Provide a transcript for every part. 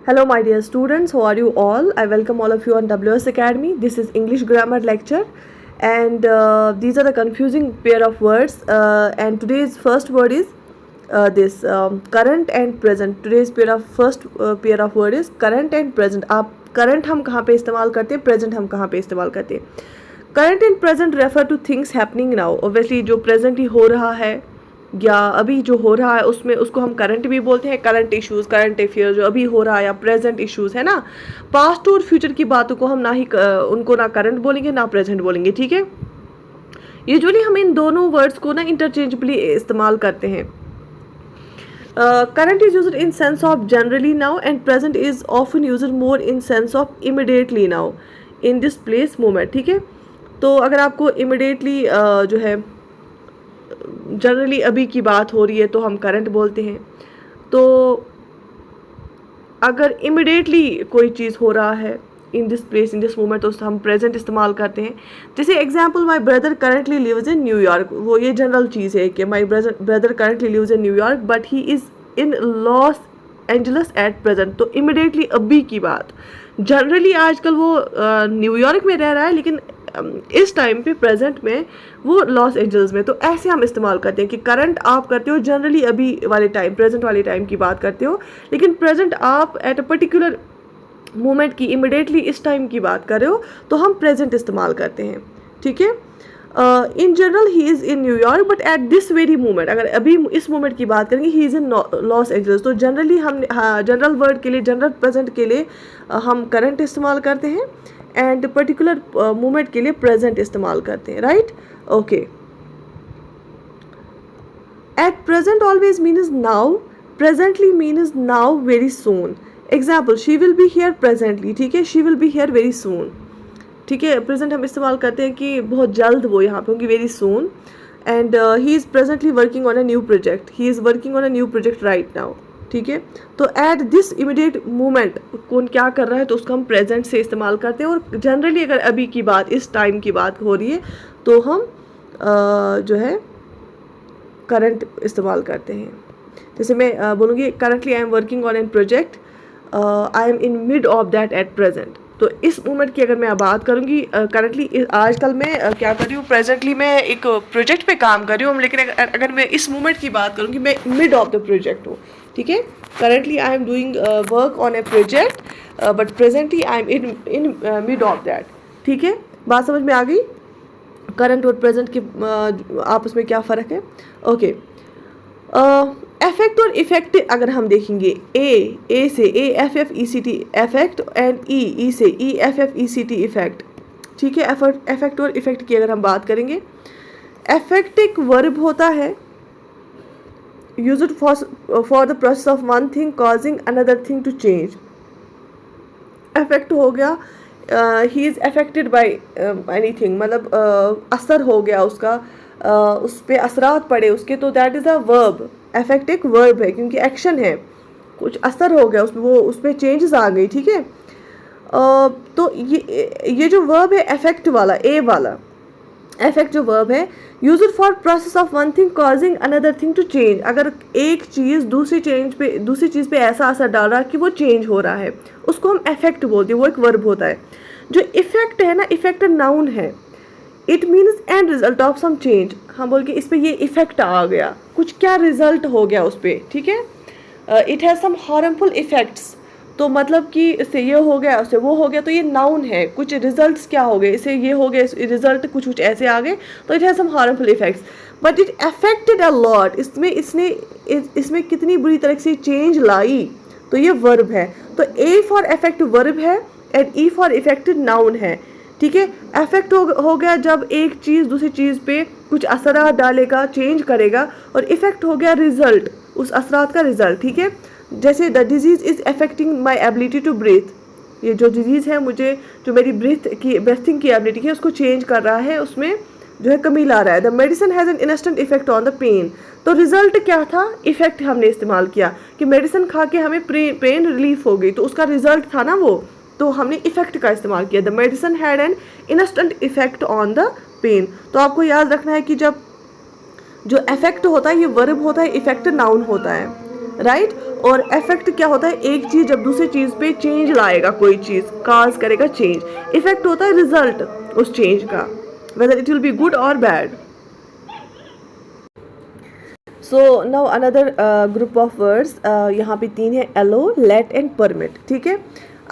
Hello my dear students, how are you all? I welcome all of you on WS Academy. This is English grammar lecture and these are the confusing pair of words and today's first word is this current and present. Today's first pair of word is current and present. आप current हम कहाँ पे इस्तेमाल करते हैं, present हम कहाँ पे इस्तेमाल करते हैं. Current and present refer to things happening now. Obviously जो present ही हो रहा है या अभी जो हो रहा है उसमें उसको हम करंट भी बोलते हैं. करंट इश्यूज़, करंट अफेयर जो अभी हो रहा है या प्रेजेंट इश्यूज़ है ना. पास्ट और फ्यूचर की बातों को हम उनको ना करंट बोलेंगे ना प्रेजेंट बोलेंगे. ठीक है. यूजुअली हम इन दोनों वर्ड्स को ना इंटरचेंजेबली इस्तेमाल करते हैं. Current is used in sense of generally now and present is often used more in sense of immediately now in this place moment. ठीक है. तो अगर आपको इमिडिएटली जो है जनरली अभी की बात हो रही है तो हम करंट बोलते हैं. तो अगर इमिडिएटली कोई चीज़ हो रहा है in this place in this moment तो हम प्रेजेंट इस्तेमाल करते हैं. जैसे example, my brother currently lives in New York. वो ये जनरल चीज़ है कि my brother currently lives in New York but he is in Los Angeles at present. तो इमिडिएटली अभी की बात. जनरली आजकल वो न्यूयॉर्क में रह रहा है लेकिन इस टाइम पे प्रेजेंट में वो लॉस एंजल्स में. तो ऐसे हम इस्तेमाल करते हैं कि करंट आप करते हो जनरली अभी वाले टाइम, प्रेजेंट वाले टाइम की बात करते हो, लेकिन प्रेजेंट आप एट अ पर्टिकुलर मोमेंट की इमिडिएटली इस टाइम की बात कर रहे हो तो हम प्रेजेंट इस्तेमाल करते हैं. ठीक है. In general he is in New York but at this very moment. अगर अभी इस मोमेंट की बात करेंगे ही इज़ इन लॉस एंजल्स. तो जनरली हम जनरल वर्ड के लिए, जनरल प्रेजेंट के लिए हम करंट इस्तेमाल करते हैं एंड पर्टिकुलर मोमेंट के लिए प्रेजेंट इस्तेमाल करते हैं. Right. Okay. At present always means now. Presently means now very soon. Example, she will be here presently. ठीक है. She will be here very soon. ठीक है. प्रेजेंट हम इस्तेमाल करते हैं कि बहुत जल्द वो यहाँ पे होंगी, very soon. And he is presently working on a new project. He is working on a new project right now. ठीक है. तो एट दिस इमीडिएट मोमेंट कौन क्या कर रहा है तो उसको हम प्रेजेंट से इस्तेमाल करते हैं. और जनरली अगर अभी की बात, इस टाइम की बात हो रही है तो हम जो है करंट इस्तेमाल करते हैं. जैसे मैं बोलूँगी currently I am working on an project, I am in mid of that at present. तो इस मोमेंट की अगर मैं बात करूँगी करंटली आजकल मैं क्या कर रही हूँ, प्रेजेंटली मैं एक प्रोजेक्ट पे काम कर रही हूँ, लेकिन अगर मैं इस मोमेंट की बात करूँगी मैं मिड ऑफ द प्रोजेक्ट हूँ. ठीक है. Currently I am doing work on A project but presently I am in mid of that. ठीक है. बात समझ में आ गई. करंट और प्रेजेंट के आपस में क्या फ़र्क है. ओके. इफेक्ट और इफेक्ट अगर हम देखेंगे, ए से A F F E C T effect and E से E F F E C T effect. ठीक है. इफेक्ट और इफेक्ट की अगर हम बात करेंगे, इफेक्ट एक वर्ब होता है used for the process of one thing causing another thing to change. Affect हो गया, he is affected by anything, मतलब असर हो गया उसका, उस पर असरात पड़े उसके, तो that is a verb. Affect एक वर्ब है क्योंकि एक्शन है, कुछ असर हो गया उसमें, वो उसमें चेंजेस आ गई. ठीक है. तो ये जो वर्ब है अफेक्ट वाला, ए वाला इफेक्ट जो वर्ब है, used for process of one thing causing another thing to change. अगर एक चीज़ दूसरी चीज़ पे ऐसा असर डाल रहा है कि वो चेंज हो रहा है, उसको हम इफेक्ट बोलते हैं. वो एक वर्ब होता है. जो इफेक्ट है ना, इफेक्ट नाउन है. It means end result of some change. हम बोल के इस पर ये इफेक्ट आ गया, कुछ क्या रिजल्ट हो गया उस पर. ठीक है. It has some harmful effects. तो मतलब कि इससे ये हो गया, उससे वो हो गया, तो ये नाउन है. कुछ रिजल्ट्स क्या हो गए, इससे ये हो गया, रिजल्ट कुछ ऐसे आ गए, तो it has some harmful effects. But it affected a lot. इसमें कितनी बुरी तरह से चेंज लाई, तो ये वर्ब है. तो ए फॉर इफेक्ट वर्ब है and E for affected noun है. ठीक है. अफेक्ट हो गया जब एक चीज़ दूसरी चीज़ पे कुछ असरात डालेगा, चेंज करेगा, और इफेक्ट हो गया रिजल्ट, उस असरात का रिजल्ट. ठीक है. जैसे the disease is affecting my ability to breathe. ये जो डिजीज़ है, मुझे जो मेरी ब्रीथिंग की एबिलिटी है उसको चेंज कर रहा है, उसमें जो है कमी ला रहा है. The medicine has an instant effect on the pain. तो रिजल्ट क्या था, इफेक्ट हमने इस्तेमाल किया कि मेडिसिन खा के हमें पेन रिलीफ हो गई, तो उसका रिजल्ट था ना वो, तो हमने इफेक्ट का इस्तेमाल किया. The medicine had an instant effect on the pain. तो आपको याद रखना है कि जब जो इफेक्ट होता है ये वर्ब होता है, इफेक्ट नाउन होता है. राइट. और इफेक्ट क्या होता है, एक चीज़ जब दूसरी चीज़ पे चेंज लाएगा, कोई चीज़ काज करेगा चेंज। इफेक्ट होता है रिजल्ट उस चेंज का, whether it will be good और bad. So now another group of words, यहाँ पे 3 है, एलो, लेट एंड परमिट। ठीक है,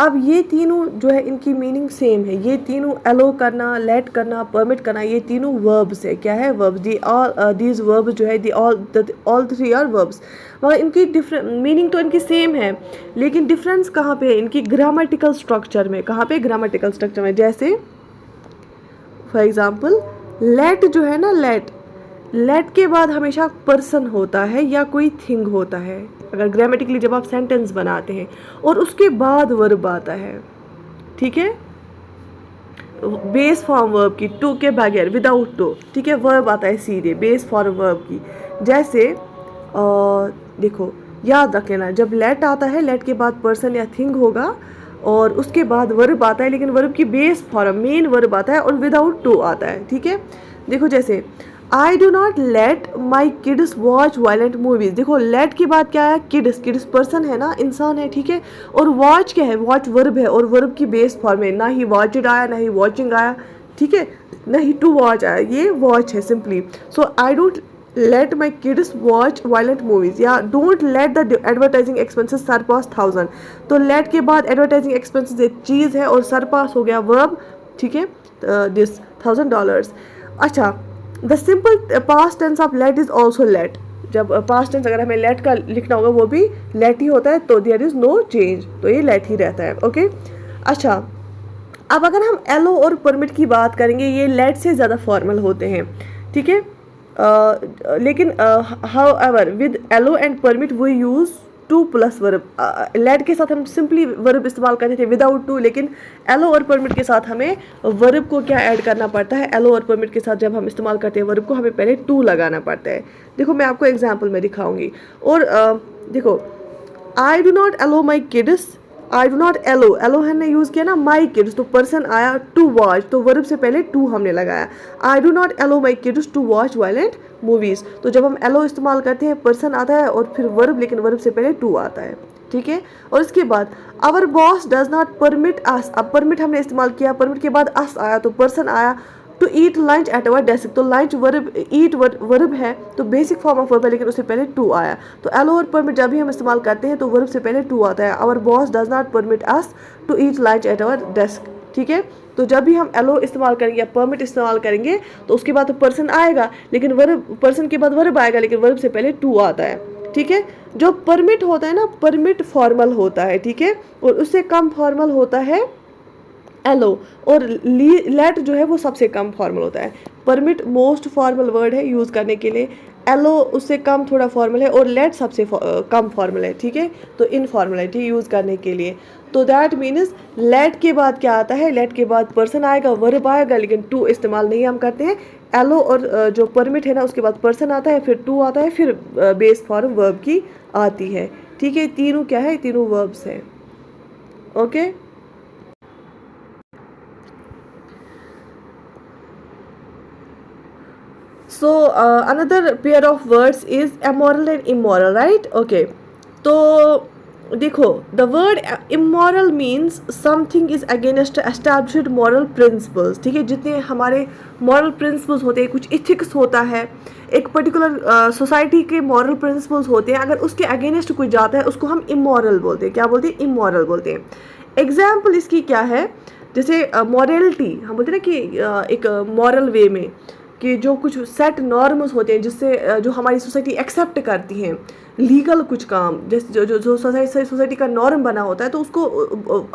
अब ये तीनों जो है इनकी मीनिंग सेम है। ये तीनों एलो करना, लेट करना, परमिट करना, ये तीनों वर्ब्स है। क्या है, verbs. The all these verbs जो है, the all three are verbs. मगर इनकी डिफरेंट मीनिंग तो इनकी सेम है, लेकिन डिफरेंस कहाँ पे है, इनकी ग्रामेटिकल स्ट्रक्चर में। कहाँ पे, ग्रामेटिकल स्ट्रक्चर में। जैसे फॉर एग्जाम्पल लेट जो है ना, लेट के बाद हमेशा पर्सन होता है या कोई थिंग होता है, अगर ग्रामेटिकली जब आप सेंटेंस बनाते हैं, और उसके बाद वर्ब आता है। ठीक है, बेस फॉर्म वर्ब की, टू के बगैर, विदाउट टू। ठीक है, वर्ब आता है सीधे, बेस फॉर्म वर्ब की। जैसे देखो, याद रख लेना, जब लेट आता है, लेट के बाद पर्सन या थिंग होगा और उसके बाद वर्ब आता है, लेकिन वर्ब की बेस फॉर्म, मेन वर्ब आता है और विदाउट टू आता है। ठीक है, देखो जैसे आई do not let my kids watch violent movies. देखो लेट के बाद क्या है, किड्स, किड्स पर्सन है ना, इंसान है। ठीक है, और वॉच क्या है, वॉच वर्ब है, और वर्ब की बेस फॉर्म है, ना ही वॉचड आया, ना ही वॉचिंग आया। ठीक है, ना ही टू वॉच आया, ये वॉच है simply. So I don't let my kids watch violent movies, या don't let the advertising expenses surpass 1000। तो लेट के बाद एडवर्टाइजिंग एक्सपेंसेस एक चीज़ है और सरपास हो गया वर्ब। ठीक है, दिस $1000। अच्छा, the simple past tense of let is also let. जब पास्ट टेंस अगर हमें लेट का लिखना होगा, वो भी लेट ही होता है, तो देयर इज नो चेंज, तो ये लेट ही रहता है। ओके, अच्छा, अब अगर हम एलो और परमिट की बात करेंगे, ये लेट से ज़्यादा फॉर्मल होते हैं। ठीक है, लेकिन however with allow and permit we use to plus verb. Let के साथ हम सिंपली वर्ब इस्तेमाल करते थे विदाउट टू, लेकिन एलो और परमिट के साथ हमें वर्ब को क्या ऐड करना पड़ता है, एलो और परमिट के साथ जब हम इस्तेमाल करते हैं वर्ब को, हमें पहले टू लगाना पड़ता है। देखो मैं आपको एग्जांपल में दिखाऊंगी। और देखो, I do not allow my kids, I do not allow, allow हमने यूज़ किया ना, माई किड्स, तो पर्सन आया, टू वॉच, तो वर्ब से पहले टू हमने लगाया। I do not allow my kids to watch violent movies, तो जब हम एलो इस्तेमाल करते हैं, पर्सन आता है और फिर वर्ब, लेकिन वर्ब से पहले टू आता है। ठीक है, और इसके बाद our boss does not permit us, अब परमिट हमने इस्तेमाल किया, परमिट के बाद अस आया, तो पर्सन आया, to eat lunch at our desk, तो लंच वर्ब, ईट वर्ब है, तो बेसिक फॉर्म ऑफ वर्ब है, लेकिन उससे पहले टू आया। तो एलो और परमिट जब भी हम इस्तेमाल करते हैं तो वर्ब से पहले टू आता है। Our boss does not permit us to eat lunch at our desk. ठीक है, तो जब भी हम एलो इस्तेमाल करेंगे या परमिट इस्तेमाल करेंगे, तो उसके बाद तो पर्सन आएगा, लेकिन वर्ब, पर्सन के बाद वर्ब आएगा, लेकिन वर्ब से पहले टू आता है। ठीक है, जो परमिट होता है ना, परमिट फॉर्मल होता है। ठीक है, और उससे कम फॉर्मल होता है एलो, और लेट जो है वो सबसे कम फॉर्मल होता है। परमिट मोस्ट फॉर्मल वर्ड है यूज़ करने के लिए, एलो उससे कम थोड़ा फॉर्मल है, और लेट सबसे कम फॉर्मल है। ठीक है, तो इनफॉर्मलिटी यूज़ करने के लिए, तो दैट मीन्स लेट के बाद क्या आता है, लेट के बाद पर्सन आएगा, वर्ब आएगा, लेकिन टू इस्तेमाल नहीं हम करते हैं। एलो और जो परमिट है ना, उसके बाद पर्सन आता है, फिर टू आता है, फिर बेस फॉर्म वर्ब की आती है। ठीक है, तीनों क्या है, तीनों वर्ब्स हैं। Okay, so another pair of words is amoral and immoral, right? Okay, तो देखो, the word immoral means something is against established moral principles। ठीक है, जितने हमारे moral principles होते हैं, कुछ ethics होता है, एक पर्टिकुलर सोसाइटी के moral principles होते हैं, अगर उसके अगेंस्ट कोई जाता है, उसको हम immoral बोलते हैं। क्या बोलते हैं, immoral बोलते हैं। एग्जाम्पल इसकी क्या है, जैसे मॉरलिटी, हम बोलते हैं ना कि एक मॉरल वे में, कि जो कुछ सेट नॉर्म्स होते हैं जिससे जो हमारी सोसाइटी एक्सेप्ट करती हैं, लीगल कुछ काम, जैसे जो सोसाइटी का नॉर्म बना होता है, तो उसको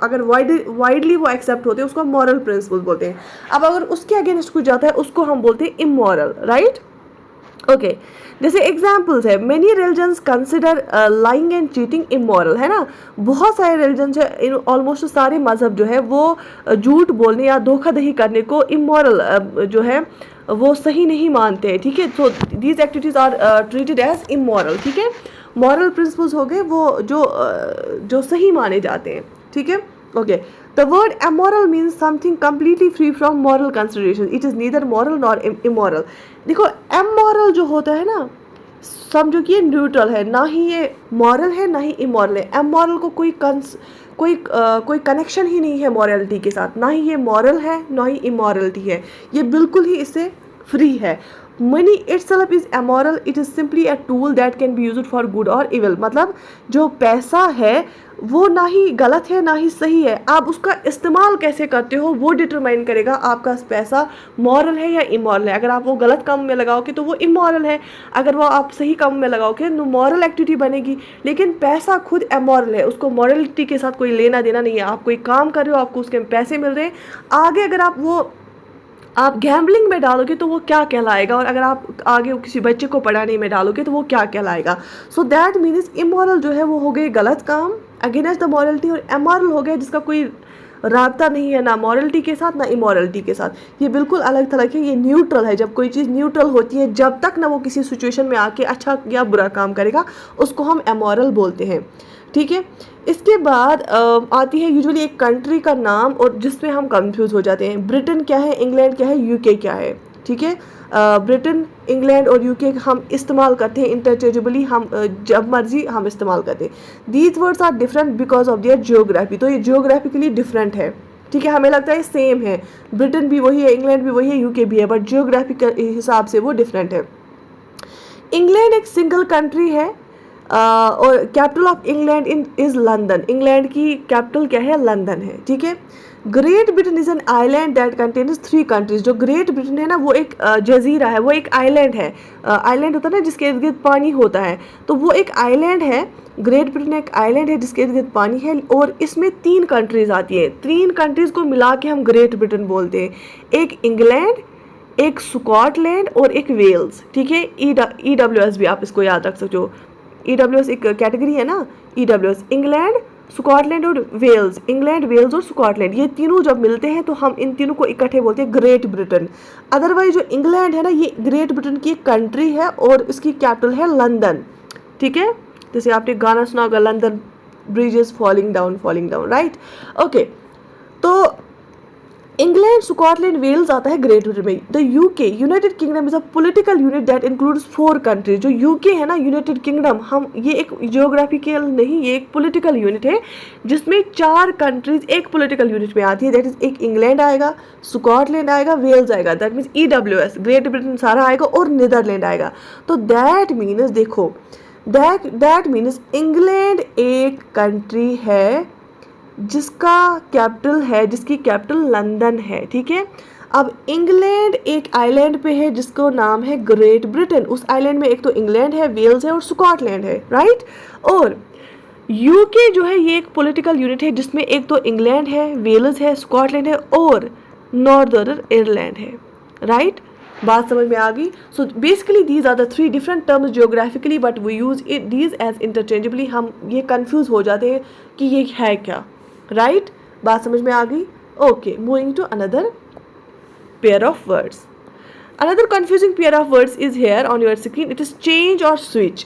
अगर वाइडली वो एक्सेप्ट होते हैं, उसको हम मॉरल प्रिंसिपल बोलते हैं। अब अगर उसके अगेंस्ट कुछ जाता है, उसको हम बोलते हैं इमोरल, राइट? ओके, जैसे एग्जाम्पल्स है, many religions consider lying and cheating immoral, है ना। बहुत सारे रिलीजन्स है, ऑलमोस्ट सारे मजहब जो है वो झूठ बोलने या धोखाधड़ी करने को इमोरल जो है वो सही नहीं मानते हैं। ठीक है, so these activities are treated as immoral. ठीक है, मॉरल प्रिंसिपल्स हो गए वो जो सही माने जाते हैं। ठीक है, okay, the word amoral means something completely free from moral consideration, it is neither moral nor immoral. देखो, अमोरल जो होता है ना, समझो कि ये न्यूट्रल है, ना ही ये मॉरल है ना ही इमॉरल है। अमॉरल को कोई कनेक्शन ही नहीं है मॉरलिटी के साथ, ना ही ये मॉरल है ना ही इमॉरलिटी है, ये बिल्कुल ही इससे फ्री है। Money itself is amoral, it is simply a tool that can be used for good और इविल। मतलब जो पैसा है वो ना ही गलत है ना ही सही है, आप उसका इस्तेमाल कैसे करते हो वो डिटरमाइन करेगा आपका पैसा मॉरल है या इमॉरल है। अगर आप वो गलत काम में लगाओगे तो वो इमॉरल है, अगर वो आप सही काम में लगाओगे तो मॉरल एक्टिविटी बनेगी। लेकिन पैसा खुद अमॉरल है, उसको मॉरलिटी के साथ कोई लेना देना नहीं है। आप कोई काम कर रहे हो, आपको उसके पैसे मिल रहे हैं, आगे अगर आप गैम्बलिंग में डालोगे तो वो क्या कहलाएगा, और अगर आप आगे किसी बच्चे को पढ़ाने में डालोगे तो वो क्या कहलाएगा। सो दैट मीन्स इमोरल जो है वो हो गई गलत काम अगेंस्ट द मॉरलिटी, और अमोरल हो गया जिसका कोई राब्ता नहीं है ना मॉरलिटी के साथ ना इमोरलिटी के साथ। ये बिल्कुल अलग थलग है, ये न्यूट्रल है। जब कोई चीज़ न्यूट्रल होती है, जब तक ना वो किसी सिचुएशन में आके अच्छा या बुरा काम करेगा, उसको हम अमोरल बोलते हैं। ठीक है, इसके बाद आती है यूजुअली एक कंट्री का नाम, और जिसमें हम कंफ्यूज हो जाते हैं। ब्रिटेन क्या है, इंग्लैंड क्या है, यूके क्या है। ठीक है, ब्रिटेन, इंग्लैंड और यूके हम इस्तेमाल करते हैं इंटरचेंजेबली, हम जब मर्जी हम इस्तेमाल करते हैं। These words are different because of their geography. तो ये जियोग्राफिकली डिफरेंट है। ठीक है, हमें लगता है सेम है, ब्रिटेन भी वही है, इंग्लैंड भी वही है, यूके भी है, बट जियोग्राफी के हिसाब से वो डिफरेंट है। इंग्लैंड एक सिंगल कंट्री है, और capital of England is London. England की कैपिटल क्या है, लंदन है। ठीक है, great Britain is an island that contains 3 countries. जो ग्रेट ब्रिटेन है ना वो एक जजीरा है, वो एक आइलैंड है। आइलैंड होता है ना जिसके इर्द गिर्द पानी होता है, तो वो एक आइलैंड है। ग्रेट ब्रिटेन एक आइलैंड है जिसके इर्द गिर्द पानी है, और इसमें 3 कंट्रीज आती है। 3 कंट्रीज को मिला के हम ग्रेट ब्रिटेन बोलते हैं, एक इंग्लैंड, एक स्कॉटलैंड और एक वेल्स। ठीक है, EWS भी आप इसको याद रख सकते हो। EWS एक कैटेगरी है ना, EWS। इंग्लैंड, स्कॉटलैंड और वेल्स, इंग्लैंड, वेल्स और स्कॉटलैंड, ये तीनों जब मिलते हैं तो हम इन तीनों को इकट्ठे बोलते हैं ग्रेट ब्रिटेन। अदरवाइज जो इंग्लैंड है ना, ये ग्रेट ब्रिटेन की एक कंट्री है और इसकी कैपिटल है लंदन। ठीक है, जैसे आपने गाना सुना होगा, London bridges falling down, right. Okay, तो इंग्लैंड, स्कॉटलैंड, वेल्स आता है ग्रेट ब्रिटेन में। The UK, United kingdom is a political unit that includes 4 countries. जो यूके है ना, यूनाइटेड किंगडम, हम ये एक जियोग्राफिकल नहीं, ये एक पॉलिटिकल यूनिट है जिसमें 4 कंट्रीज एक पॉलिटिकल यूनिट में आती है। दैट इज, एक इंग्लैंड आएगा, स्कॉटलैंड आएगा, वेल्स आएगा, that means EWS, great Britain सारा आएगा, और नीदरलैंड आएगा। तो दैट मीन्स, देखो, दैट मीन्स इंग्लैंड एक कंट्री है जिसका कैपिटल है, जिसकी कैपिटल लंदन है। ठीक है, अब इंग्लैंड एक आइलैंड पे है जिसको नाम है ग्रेट ब्रिटेन। उस आइलैंड में एक तो इंग्लैंड है, वेल्स है और स्कॉटलैंड है, राइट। और यूके जो है ये एक पॉलिटिकल यूनिट है जिसमें एक तो इंग्लैंड है, वेल्स है, स्कॉटलैंड है और नॉर्दर्न आयरलैंड है, राइट। बात समझ में आ गई। So basically these are the 3 different terms geographically, but we use it these as interchangeably. हम ये कंफ्यूज हो जाते हैं कि ये है क्या, राइट। बात समझ में आ गई। Okay, moving to another pair of words. Another confusing pair of words is here on your screen. It is change और स्विच।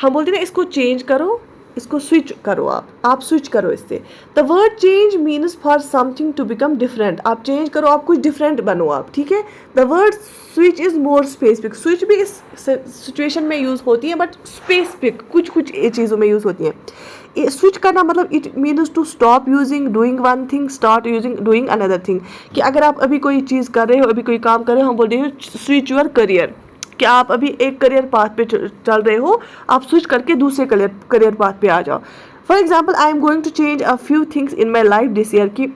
हम बोलते हैं ना, इसको चेंज करो, इसको स्विच करो, आप स्विच करो इससे। The word change means for something to become different. आप चेंज करो, आप कुछ डिफरेंट बनो आप। ठीक है, the word switch is more specific. Switch भी इस सिचुएशन में यूज होती है, बट स्पेसिफिक कुछ चीज़ों में यूज होती है। स्विच करना मतलब it means to stop using doing one thing, start using doing another thing. कि अगर आप अभी कोई चीज़ कर रहे हो, अभी कोई काम कर रहे हो, हम बोलते हैं स्विच योर करियर। कि आप अभी एक करियर पाथ पे चल रहे हो, आप स्विच करके दूसरे करियर पाथ पे आ जाओ। For example, I am going to change a few things in my life this year. की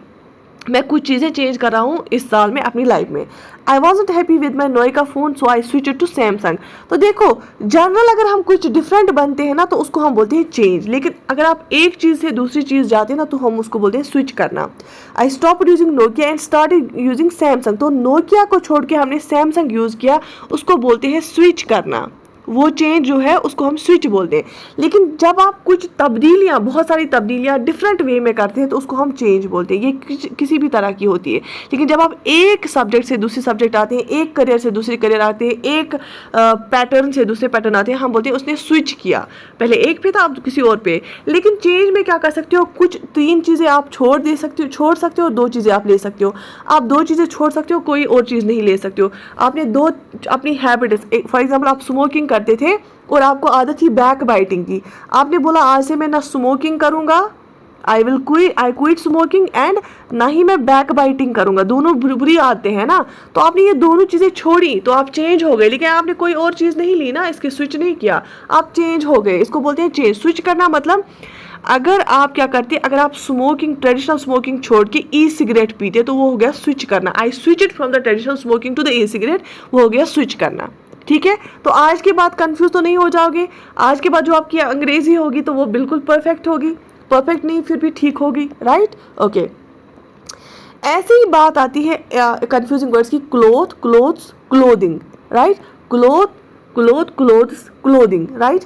मैं कुछ चीज़ें चेंज कर रहा हूँ इस साल में अपनी लाइफ में। I wasn't happy with my Nokia phone, so I switch to Samsung. तो देखो, जनरल अगर हम कुछ डिफरेंट बनते हैं ना तो उसको हम बोलते हैं चेंज। लेकिन अगर आप एक चीज़ से दूसरी चीज़ जाते हैं ना तो हम उसको बोलते हैं स्विच करना। I stop using Nokia and started using Samsung. तो नोकिया को छोड़ के हमने सैमसंग यूज़ किया, उसको बोलते हैं स्विच करना। वो चेंज जो है उसको हम स्विच बोलते हैं। लेकिन जब आप कुछ तब्दीलियाँ, बहुत सारी तब्दीलियाँ डिफरेंट वे में करते हैं तो उसको हम चेंज बोलते हैं। ये किसी भी तरह की होती है। लेकिन जब आप एक सब्जेक्ट से दूसरे सब्जेक्ट आते हैं, एक करियर से दूसरे करियर आते हैं, एक पैटर्न से दूसरे पैटर्न आते हैं, हम बोलते हैं उसने स्विच किया। पहले एक पे था, अब किसी और पे। लेकिन चेंज में क्या कर सकते हो, कुछ 3 चीज़ें आप छोड़ सकते हो, 2 चीज़ें आप ले सकते हो। आप 2 चीज़ें छोड़ सकते हो, कोई और चीज़ नहीं ले सकते हो। आपने 2 अपनी हैबिट, फॉर एग्जाम्पल आप स्मोकिंग करते थे और आपको आदत थी बैक बाइटिंग की, आपने बोला आज से मैं ना स्मोकिंग करूँगा, आई क्विट स्मोकिंग, एंड ना ही मैं बैक बाइटिंग करूँगा, दोनों बुरी आते हैं ना, तो आपने ये दोनों चीज़ें छोड़ी तो आप चेंज हो गए, लेकिन आपने कोई और चीज़ नहीं ली ना, इसके स्विच नहीं किया, आप चेंज हो गए। इसको बोलते हैं चेंज। स्विच करना मतलब अगर आप क्या करते, अगर आप स्मोकिंग, ट्रेडिशनल स्मोकिंग छोड़ के ई सिगरेट पीते तो वो हो गया स्विच करना। I switch it from the traditional smoking to the e cigarette, वो हो गया स्विच करना। ठीक है, तो आज के बाद कंफ्यूज तो नहीं हो जाओगे। आज के बाद जो आपकी अंग्रेजी होगी तो वो बिल्कुल परफेक्ट होगी, परफेक्ट नहीं फिर भी ठीक होगी, राइट। ओके, ऐसी ही बात आती है कंफ्यूजिंग वर्ड्स की, cloth, clothes, clothing, right. Cloth, cloth, clothes, clothing, right.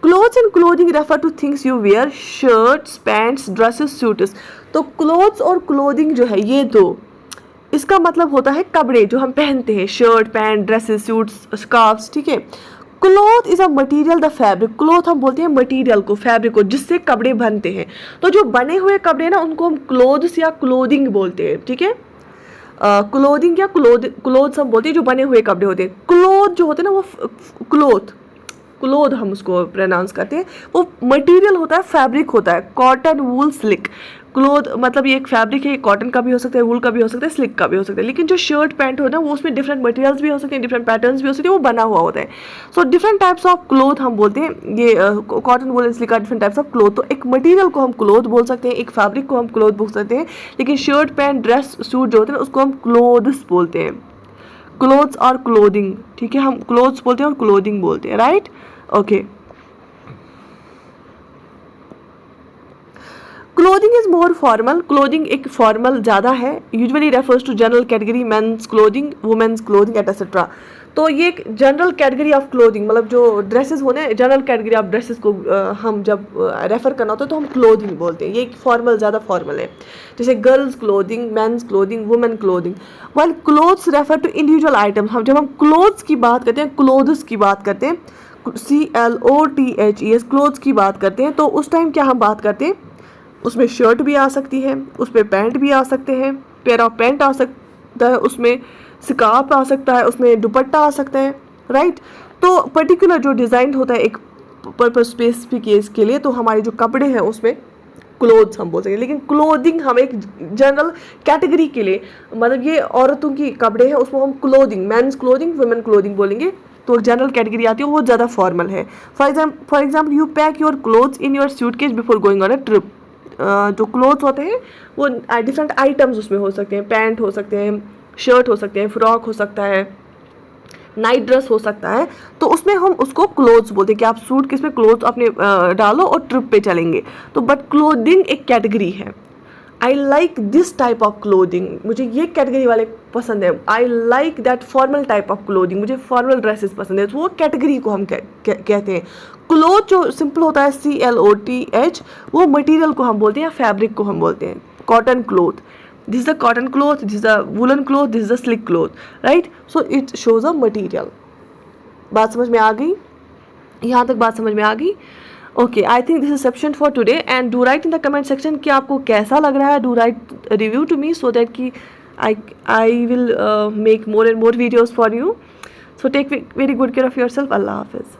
Clothes and clothing refer to things you wear, shirts, pants, dresses, suits. तो क्लोथ्स और क्लोथिंग जो है ये दो, इसका मतलब होता है कपड़े जो हम पहनते हैं, shirt, pant, dresses, suits, scarfs, ठीक है। Cloth is a material, the fabric. Cloth हम बोलते हैं मटीरियल को, फैब्रिक को, जिससे कपड़े बनते हैं। तो जो बने हुए कपड़े ना उनको हम क्लोथ्स या क्लोथिंग बोलते हैं, ठीक है। क्लोथिंग या क्लोथ्स हम बोलते हैं जो बने हुए कपड़े होते हैं। क्लोथ जो होते हैं ना वो क्लोथ हम उसको प्रोनाउंस करते हैं, वो मटेरियल होता है, फैब्रिक होता है, कॉटन, वूल, स्लिक। क्लोथ मतलब ये एक फैब्रिक है, कॉटन का भी हो सकता है, वूल का भी हो सकता है, स्लिक का भी हो सकता है। लेकिन जो शर्ट पैंट होता है वो उसमें डिफरेंट मटेरियल्स भी हो सकते हैं, डिफरेंट पैटर्न्स भी हो सकते हैं, वो बना हुआ होता है। So different types of cloth हम बोलते हैं, ये कॉटन, वूल, स्लिक का डिफरेंट टाइप्स ऑफ क्लोथ। तो एक मटेरियल को हम क्लोथ बोल सकते हैं, एक फैब्रिक को हम क्लोथ बोल सकते हैं, लेकिन शर्ट पैंट ड्रेस सूट जो होते हैं उसको हम क्लोथ्स बोलते हैं। क्लोथ्स और क्लोथिंग, ठीक है, हम क्लोथ्स बोलते हैं और क्लोथिंग बोलते हैं, right. Okay, clothing is more formal. Clothing एक फॉर्मल ज़्यादा है, usually refers to general category, men's clothing, women's clothing etcetera. तो ये एक जनरल कैटेगरी ऑफ क्लोथिंग, मतलब जो ड्रेसेस होने, जनरल कैटेगरी ऑफ ड्रेसेस को हम जब रेफर करना होता है तो हम क्लोथिंग बोलते हैं। ये एक फॉर्मल, ज़्यादा फॉर्मल है, जैसे girls clothing, men's clothing, women clothing. One clothes refer to individual item. हम जब हम क्लोथ्स की बात करते हैं, क्लोथ्स की बात करते हैं, CLOTHES, क्लोथ्स की बात करते हैं, तो उस टाइम क्या हम बात करते हैं, उसमें शर्ट भी आ सकती है, उसमें पैंट भी आ सकते हैं, पेयर ऑफ पैंट आ सकता है, उसमें स्कार्फ आ सकता है, उसमें दुपट्टा आ सकता है, राइट। तो पर्टिकुलर जो डिज़ाइन होता है एक पर्पज स्पेसिफिक केस के लिए, तो हमारे जो कपड़े हैं उसमें क्लोथ्स हम बोल सकते हैं। लेकिन क्लोथिंग हम एक जनरल कैटेगरी के लिए, मतलब ये औरतों की कपड़े हैं उसमें हम clothing, men's clothing, women clothing बोलेंगे, तो जनरल कैटेगरी आती है, वो ज़्यादा फॉर्मल है। For example, you pack your clothes in your suitcase before going on a trip. जो क्लोथ्स होते हैं वो डिफरेंट आइटम्स उसमें हो सकते हैं, पैंट हो सकते हैं, शर्ट हो सकते हैं, फ्रॉक हो सकता है, नाइट ड्रेस हो सकता है, तो उसमें हम उसको क्लोथ्स बोलते हैं कि आप सूट किस में क्लोथ्स अपने डालो और ट्रिप पे चलेंगे। तो बट क्लोथिंग एक कैटेगरी है। I like this type of clothing, मुझे ये कैटेगरी वाले पसंद है। I like that formal type of clothing, मुझे फॉर्मल ड्रेसेस पसंद है, तो वो कैटेगरी को हम कहते हैं। क्लोथ जो सिंपल होता है, CLOTH, वो मटेरियल को हम बोलते हैं या फैब्रिक को हम बोलते हैं। Cotton cloth, this is the cotton cloth, this is the woollen cloth, this is the slick cloth, right. So it shows a material. बात समझ में आ गई? यहाँ तक बात समझ में आ गई? Okay, I think this is sufficient for today, and do write in the comment section कि आपको कैसा लग रहा है। Do write review to me so that कि I will make more and more videos for you. So take very good care of yourself. Allah Hafiz.